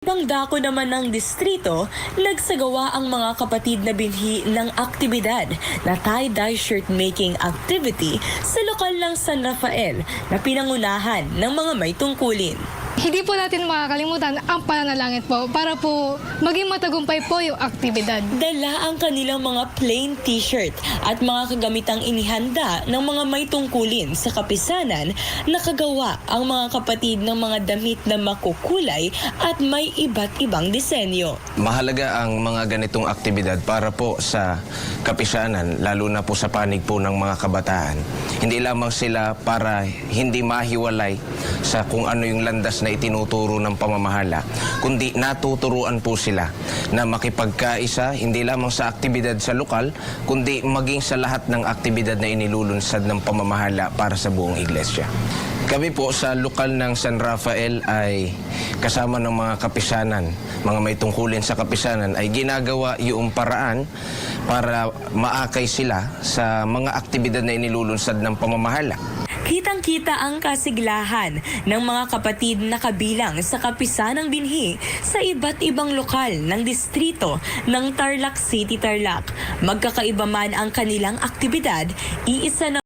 Ibang dako naman ng distrito, nagsagawa ang mga kapatid na binhi ng aktibidad na tie-dye shirt making activity sa lokal ng San Rafael na pinangunahan ng mga may tungkulin. Hindi po natin makakalimutan ang pananalangin po para po maging matagumpay po yung aktibidad. Dala ang kanilang mga plain t-shirt at mga kagamitang inihanda ng mga may tungkulin sa kapisanan. Nakagawa ang mga kapatid ng mga damit na makukulay at may iba't ibang disenyo. Mahalaga ang mga ganitong aktibidad para po sa kapisanan, lalo na po sa panig po ng mga kabataan. Hindi lamang sila para hindi mahiwalay sa kung ano yung landas na itinuturo ng pamamahala, kundi natuturuan po sila na makipagkaisa hindi lamang sa aktibidad sa lokal, kundi maging sa lahat ng aktibidad na inilulunsad ng pamamahala para sa buong iglesia. Kami po sa lokal ng San Rafael ay kasama ng mga kapisanan, mga may tungkulin sa kapisanan ay ginagawa yung paraan para maakay sila sa mga aktibidad na inilulunsad ng pamamahala. Kitang-kita ang kasiglahan ng mga kapatid na kabilang sa kapisanang binhi sa iba't ibang lokal ng distrito ng Tarlac City, Tarlac. Magkakaiba man ang kanilang aktibidad, iisa na